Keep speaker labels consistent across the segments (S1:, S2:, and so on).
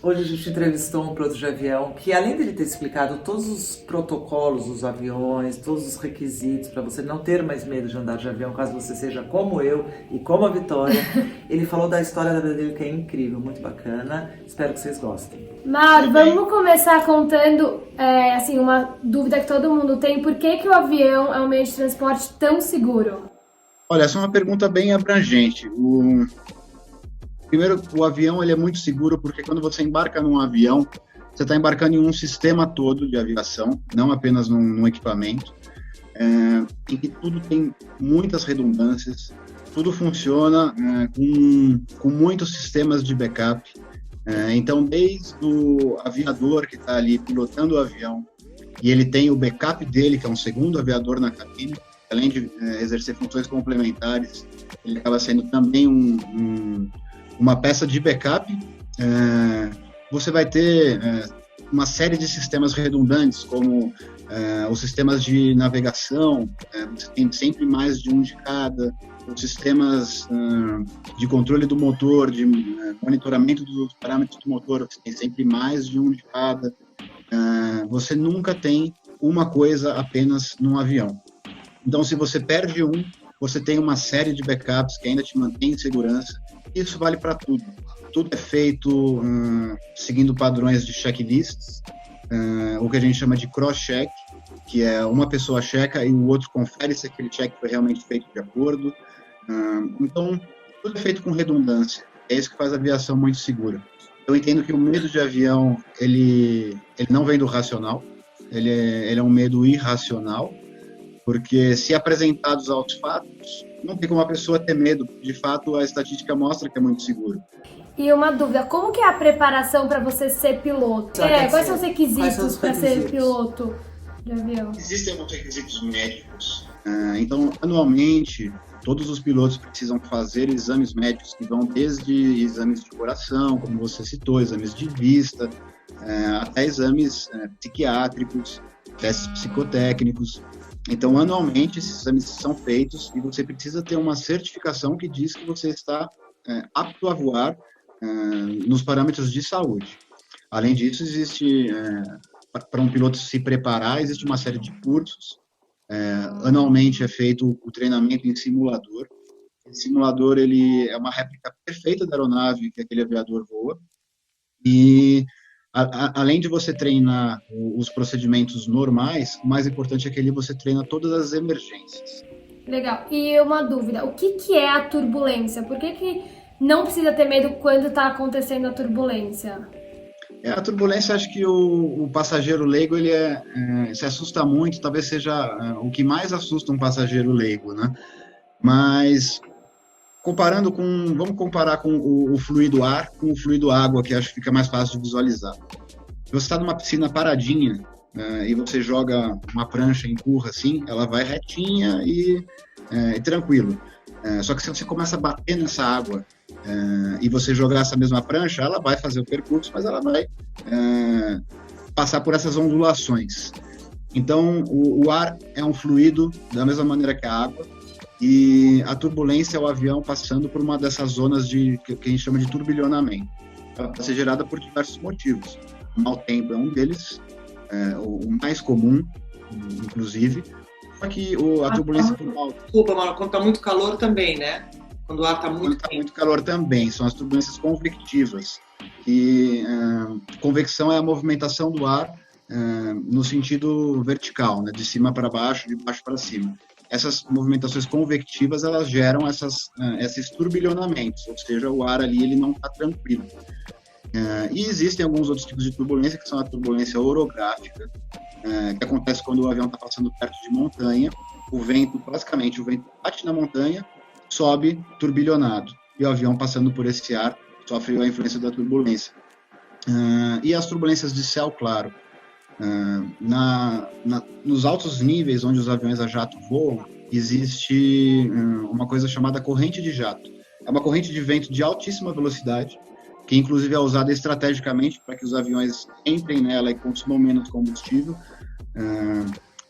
S1: Hoje a gente entrevistou um piloto de avião que, além dele ter explicado todos os protocolos dos aviões, todos os requisitos para você não ter mais medo de andar de avião, caso você seja como eu e como a Vitória, ele falou da história da vida dele que é incrível, muito bacana. Espero que vocês gostem.
S2: Mauro, vamos começar contando assim, uma dúvida que todo mundo tem. Por que que o avião é um meio de transporte tão seguro?
S3: Olha, essa é uma pergunta bem abrangente. Primeiro, o avião ele é muito seguro porque quando você embarca num avião, você está embarcando em um sistema todo de aviação, não apenas num equipamento, em que tudo tem muitas redundâncias, tudo funciona com muitos sistemas de backup. Então, desde o aviador que está ali pilotando o avião, e ele tem o backup dele, que é um segundo aviador na cabine, além de exercer funções complementares, ele acaba sendo também uma peça de backup. Você vai ter uma série de sistemas redundantes, como os sistemas de navegação, você tem sempre mais de um de cada, os sistemas de controle do motor, de monitoramento dos parâmetros do motor, você tem sempre mais de um de cada. Você nunca tem uma coisa apenas num avião. Então, se você perde um, você tem uma série de backups que ainda te mantém em segurança. Isso vale para tudo. Tudo é feito seguindo padrões de checklists, o que a gente chama de cross-check, que é uma pessoa checa e o outro confere se aquele check foi realmente feito de acordo. Então, tudo é feito com redundância. É isso que faz a aviação muito segura. Eu entendo que o medo de avião, ele não vem do racional, ele é um medo irracional, porque se apresentados aos fatos, não tem como a pessoa ter medo. De fato, a estatística mostra que é muito seguro.
S2: E uma dúvida, como que é a preparação para você ser piloto? Quais são os requisitos para ser piloto de avião?
S3: Existem alguns requisitos médicos. Então, anualmente, todos os pilotos precisam fazer exames médicos que vão desde exames de coração, como você citou, exames de vista, até exames psiquiátricos, testes psicotécnicos. Então, anualmente, esses exames são feitos e você precisa ter uma certificação que diz que você está apto a voar nos parâmetros de saúde. Além disso, para um piloto se preparar, existe uma série de cursos. Anualmente é feito o treinamento em simulador. O simulador ele é uma réplica perfeita da aeronave que aquele aviador voa. E além de você treinar os procedimentos normais, o mais importante é que ali você treina todas as emergências.
S2: Legal. E uma dúvida, o que é a turbulência? Por que não precisa ter medo quando está acontecendo a turbulência?
S3: A turbulência, acho que o passageiro leigo ele se assusta muito, talvez seja o que mais assusta um passageiro leigo, né? Mas vamos comparar com o fluido ar com o fluido água, que acho que fica mais fácil de visualizar. Se você está numa piscina paradinha e você joga uma prancha, empurra assim, ela vai retinha e tranquilo. Só que se você começa a bater nessa água e você jogar essa mesma prancha, ela vai fazer o percurso, mas ela vai passar por essas ondulações. Então, o ar é um fluido da mesma maneira que a água, e a turbulência é o avião passando por uma dessas zonas que a gente chama de turbilhonamento. Ela pode ser gerada por diversos motivos. O mau tempo é um deles, o mais comum, inclusive. Só que a turbulência por mau tempo...
S1: Desculpa, Mauro, quando está muito calor também, né? Quando o ar está muito
S3: quente. Muito calor também, são as turbulências convectivas. Convecção é a movimentação do ar no sentido vertical, né? De cima para baixo, de baixo para cima. Essas movimentações convectivas, elas geram esses turbilhonamentos, ou seja, o ar ali ele não está tranquilo. E existem alguns outros tipos de turbulência, que são a turbulência orográfica, que acontece quando o avião está passando perto de montanha, o vento bate na montanha, sobe turbilhonado, e o avião passando por esse ar sofre a influência da turbulência. E as turbulências de céu claro. Nos altos níveis onde os aviões a jato voam, existe uma coisa chamada corrente de jato. É uma corrente de vento de altíssima velocidade, que inclusive é usada estrategicamente para que os aviões entrem nela e consumam menos combustível.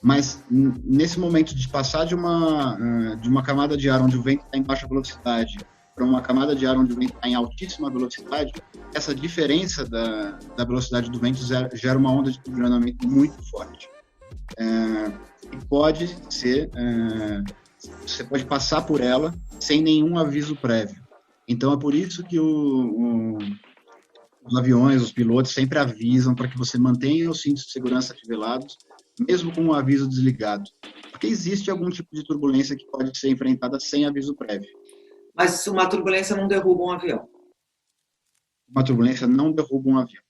S3: Mas nesse momento de passar de uma camada de ar onde o vento está em baixa velocidade para uma camada de ar onde o vento está em altíssima velocidade, essa diferença da velocidade do vento gera uma onda de turbulento muito forte. E pode ser, você pode passar por ela sem nenhum aviso prévio. Então é por isso que os aviões, os pilotos sempre avisam para que você mantenha os cintos de segurança afivelados, mesmo com o aviso desligado, porque existe algum tipo de turbulência que pode ser enfrentada sem aviso prévio.
S1: Mas uma turbulência não derruba um avião?
S3: Uma turbulência não derruba um avião.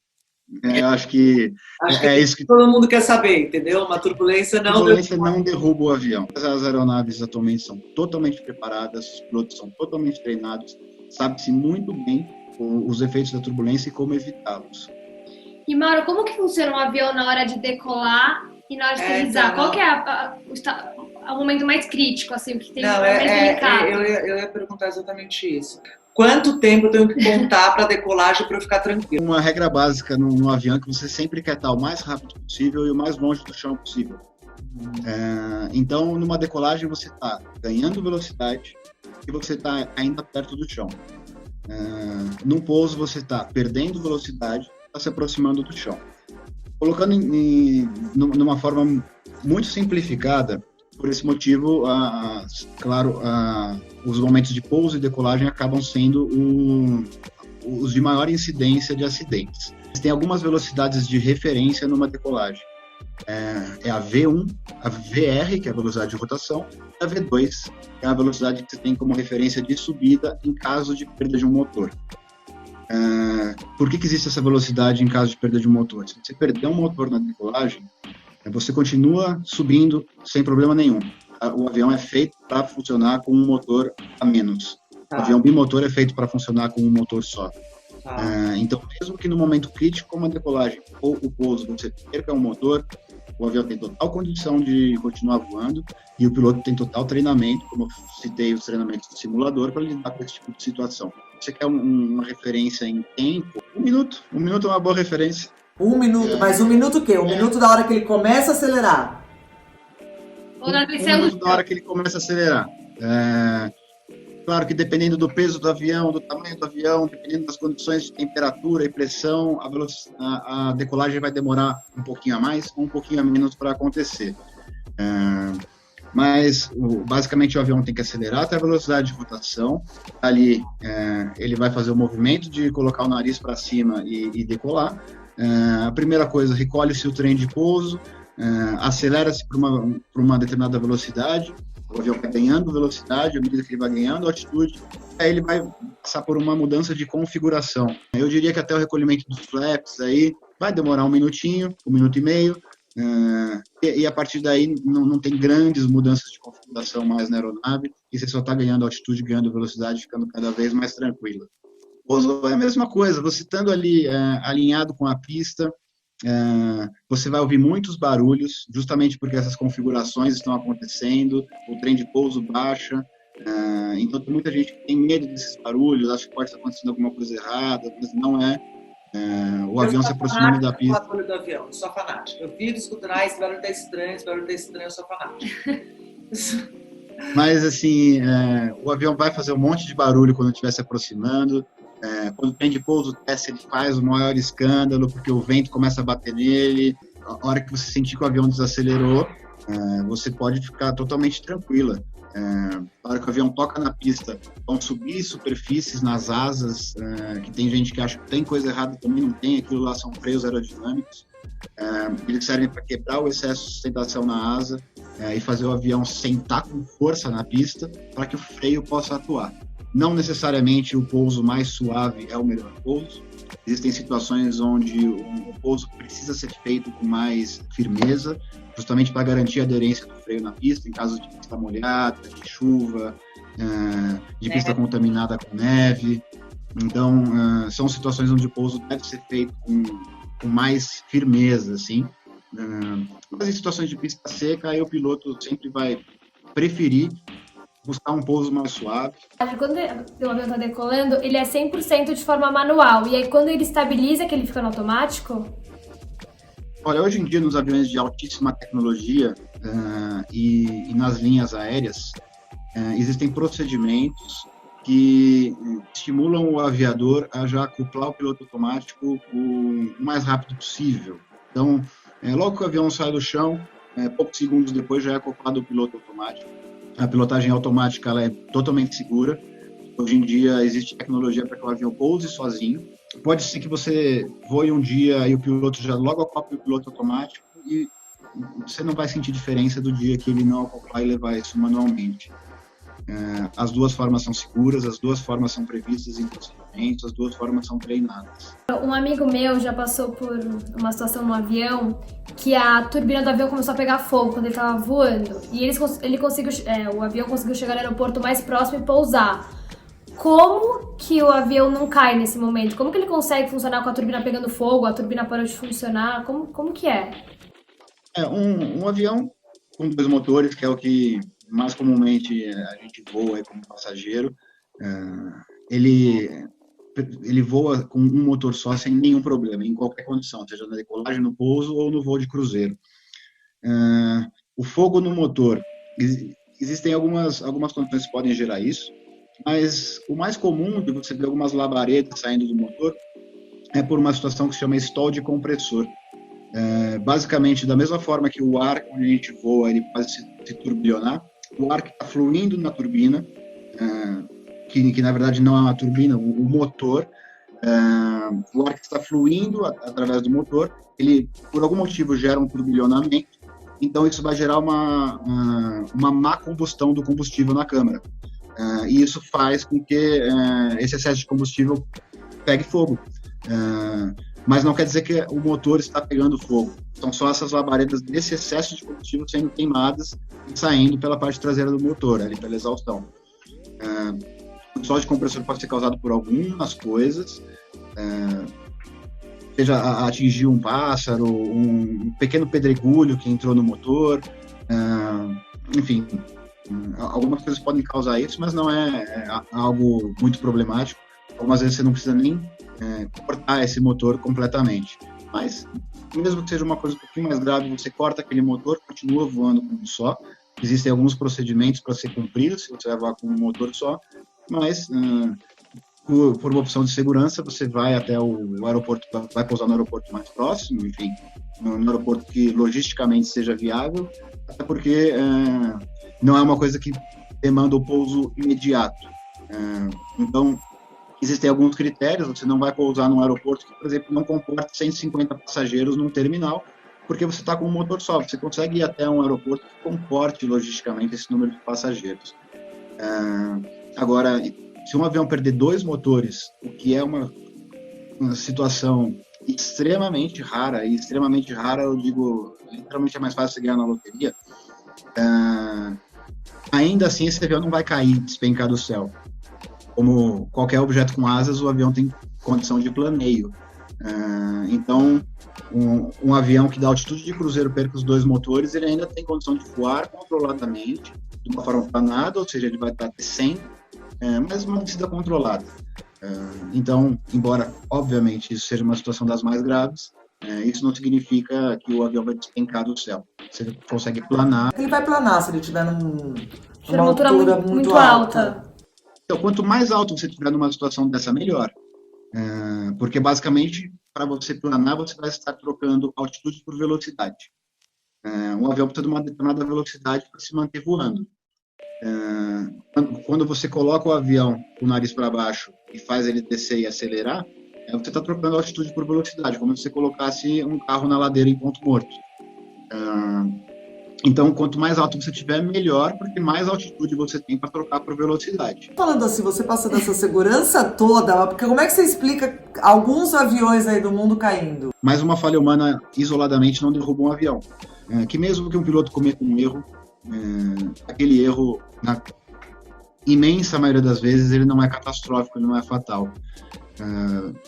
S3: Eu acho que é isso que
S1: todo mundo quer saber, entendeu? Uma turbulência
S3: não derruba o avião. As aeronaves atualmente são totalmente preparadas, os pilotos são totalmente treinados, sabe-se muito bem os efeitos da turbulência e como evitá-los.
S2: E Mauro, como que funciona um avião na hora de decolar e na hora de aterrissar? Qual que é o momento mais crítico, assim, o que tem mais delicado?
S1: Eu ia perguntar exatamente isso. Quanto tempo eu tenho que contar para decolagem para eu ficar tranquilo?
S3: Uma regra básica no avião é que você sempre quer estar o mais rápido possível e o mais longe do chão possível. Então, numa decolagem, você está ganhando velocidade e você está ainda perto do chão. Num pouso, você está perdendo velocidade, está se aproximando do chão. Colocando numa forma muito simplificada, por esse motivo, os momentos de pouso e decolagem acabam sendo os de maior incidência de acidentes. Tem algumas velocidades de referência numa decolagem. É a V1, a VR, que é a velocidade de rotação, e a V2, que é a velocidade que você tem como referência de subida em caso de perda de um motor. Por que existe essa velocidade em caso de perda de um motor? Se você perder um motor na decolagem, você continua subindo sem problema nenhum. O avião é feito para funcionar com um motor a menos. O avião bimotor é feito para funcionar com um motor só. Então, mesmo que no momento crítico, como a decolagem ou o pouso, você perca um motor, o avião tem total condição de continuar voando e o piloto tem total treinamento, como eu citei os treinamentos do simulador, para lidar com esse tipo de situação. Você quer uma referência em tempo? 1 minuto. 1 minuto é uma boa referência.
S1: 1 minuto, mas 1 minuto o quê? 1 minuto da hora que ele começa a acelerar?
S2: Ou na
S3: 1 minuto da hora que ele começa a acelerar. Claro que dependendo do peso do avião, do tamanho do avião, dependendo das condições de temperatura e pressão, a decolagem vai demorar um pouquinho a mais ou um pouquinho a menos para acontecer. Mas, basicamente, o avião tem que acelerar até a velocidade de rotação. Ali, ele vai fazer o movimento de colocar o nariz para cima e decolar. A primeira coisa, recolhe-se o trem de pouso, acelera-se para uma determinada velocidade, o avião vai ganhando velocidade, à medida que ele vai ganhando altitude, aí ele vai passar por uma mudança de configuração. Eu diria que até o recolhimento dos flaps aí vai demorar 1 minutinho, 1 minuto e meio, e a partir daí não tem grandes mudanças de configuração mais na aeronave, e você só está ganhando altitude, ganhando velocidade, ficando cada vez mais tranquila. Pouso é a mesma coisa, você estando ali alinhado com a pista, você vai ouvir muitos barulhos, justamente porque essas configurações estão acontecendo, o trem de pouso baixa, então tem muita gente que tem medo desses barulhos, acha que pode estar acontecendo alguma coisa errada, mas não é. O avião se aproximando da pista.
S1: O barulho do avião, eu sou fanático. Eu vivo escutando, esse barulho tá estranho, eu sou fanático.
S3: Mas assim, o avião vai fazer um monte de barulho quando estiver se aproximando. Quando o trem de pouso desce, ele faz o maior escândalo, porque o vento começa a bater nele. A hora que você sentir que o avião desacelerou, você pode ficar totalmente tranquila. A hora que o avião toca na pista, vão subir superfícies nas asas, que tem gente que acha que tem coisa errada, também não tem, aquilo lá são freios aerodinâmicos. Eles servem para quebrar o excesso de sustentação na asa e fazer o avião sentar com força na pista para que o freio possa atuar. Não necessariamente o pouso mais suave é o melhor pouso. Existem situações onde o pouso precisa ser feito com mais firmeza, justamente para garantir a aderência do freio na pista, em caso de pista molhada, de chuva, de pista contaminada com neve. Então, são situações onde o pouso deve ser feito com mais firmeza, assim. Mas em situações de pista seca, aí o piloto sempre vai preferir buscar um pouso mais suave.
S2: Quando o avião está decolando, ele é 100% de forma manual. E aí, quando ele estabiliza, que ele fica no automático?
S3: Olha, hoje em dia, nos aviões de altíssima tecnologia e nas linhas aéreas, existem procedimentos que estimulam o aviador a já acoplar o piloto automático o mais rápido possível. Então, logo que o avião sai do chão, poucos segundos depois já é acoplado o piloto automático. A pilotagem automática ela é totalmente segura. Hoje em dia existe tecnologia para que o avião pouse sozinho. Pode ser que você voe um dia e o piloto já logo acople o piloto automático e você não vai sentir diferença do dia que ele não acoplar e levar isso manualmente. As duas formas são seguras, as duas formas são previstas em procedimentos, as duas formas são treinadas.
S2: Um amigo meu já passou por uma situação no avião que a turbina do avião começou a pegar fogo quando ele estava voando e o avião conseguiu chegar no aeroporto mais próximo e pousar. Como que o avião não cai nesse momento? Como que ele consegue funcionar com a turbina pegando fogo, a turbina parou de funcionar? Como que é?
S3: Um avião com 2 motores, que é o que mais comumente a gente voa como passageiro, ele voa com um motor só sem nenhum problema, em qualquer condição, seja na decolagem, no pouso ou no voo de cruzeiro. O fogo no motor, existem algumas condições que podem gerar isso, mas o mais comum de você ver algumas labaredas saindo do motor é por uma situação que se chama stall de compressor. Basicamente, da mesma forma que o ar onde a gente voa, ele faz se turbilhonar, o ar que está fluindo na turbina, que na verdade não é uma turbina, o motor, o ar que está fluindo através do motor, ele por algum motivo gera um turbilhonamento, então isso vai gerar uma má combustão do combustível na câmara. E isso faz com que esse excesso de combustível pegue fogo. Mas não quer dizer que o motor está pegando fogo. São só essas labaredas desse excesso de combustível sendo queimadas e saindo pela parte traseira do motor, ali pela exaustão. O stall de compressor pode ser causado por algumas coisas, seja atingir um pássaro, um pequeno pedregulho que entrou no motor, enfim, algumas coisas podem causar isso, mas não é algo muito problemático. Algumas vezes você não precisa nem cortar esse motor completamente. Mas, mesmo que seja uma coisa um pouquinho mais grave, você corta aquele motor, continua voando com um só. Existem alguns procedimentos para ser cumpridos se você vai voar com um motor só, mas por uma opção de segurança, você vai até o aeroporto, vai pousar no aeroporto mais próximo, enfim, no aeroporto que logisticamente seja viável, até porque não é uma coisa que demanda o pouso imediato. Então, existem alguns critérios, você não vai pousar num aeroporto que, por exemplo, não comporte 150 passageiros num terminal, porque você está com um motor só, você consegue ir até um aeroporto que comporte logisticamente esse número de passageiros. Agora, se um avião perder 2 motores, o que é uma situação extremamente rara, e extremamente rara eu digo, literalmente é mais fácil você ganhar na loteria, ainda assim esse avião não vai cair, despencar do céu. Como qualquer objeto com asas, o avião tem condição de planeio. Então, um avião que dá altitude de cruzeiro perca os 2 motores, ele ainda tem condição de voar controladamente, de uma forma planada, ou seja, ele vai estar descendo, mas uma descida controlada. Então, embora, obviamente, isso seja uma situação das mais graves, isso não significa que o avião vai despencar do céu. Você consegue planar.
S1: Ele vai planar se ele estiver numa
S2: altura muito alta.
S3: Então, quanto mais alto você estiver numa situação dessa, melhor. Porque, basicamente, para você planar, você vai estar trocando altitude por velocidade. Um avião precisa de uma determinada velocidade para se manter voando. Quando você coloca o avião com o nariz para baixo e faz ele descer e acelerar, você está trocando altitude por velocidade, como se você colocasse um carro na ladeira em ponto morto. Então, quanto mais alto você tiver, melhor, porque mais altitude você tem para trocar por velocidade.
S1: Falando assim, você passa dessa segurança toda, porque como é que você explica alguns aviões aí do mundo caindo?
S3: Mas uma falha humana isoladamente não derruba um avião. Que mesmo que um piloto cometa um erro, aquele erro, na imensa maioria das vezes, ele não é catastrófico, ele não é fatal.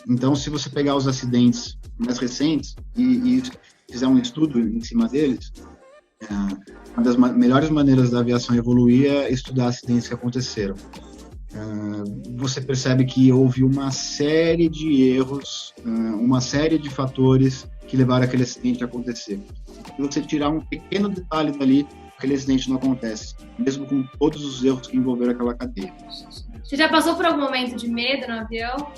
S3: Então, se você pegar os acidentes mais recentes e fizer um estudo em cima deles, uma das melhores maneiras da aviação evoluir é estudar acidentes que aconteceram. Você percebe que houve uma série de erros, uma série de fatores que levaram aquele acidente a acontecer. Se você tirar um pequeno detalhe dali, aquele acidente não acontece, mesmo com todos os erros que envolveram aquela cadeia.
S2: Você já passou por algum momento de medo no avião?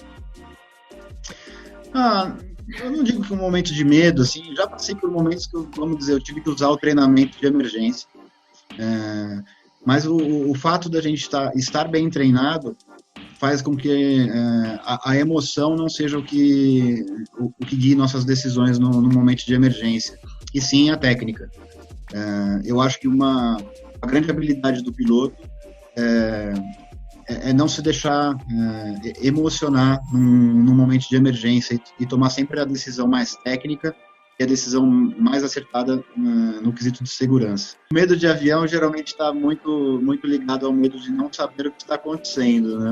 S3: Eu não digo que um momento de medo, assim, já passei por momentos que, vamos dizer, eu tive que usar o treinamento de emergência, mas o fato da gente estar bem treinado faz com que a emoção não seja o que guie nossas decisões no momento de emergência, e sim a técnica. Eu acho que a grande habilidade do piloto é não se deixar emocionar num momento de emergência e tomar sempre a decisão mais técnica e a decisão mais acertada no quesito de segurança. O medo de avião geralmente está muito, muito ligado ao medo de não saber o que está acontecendo, né?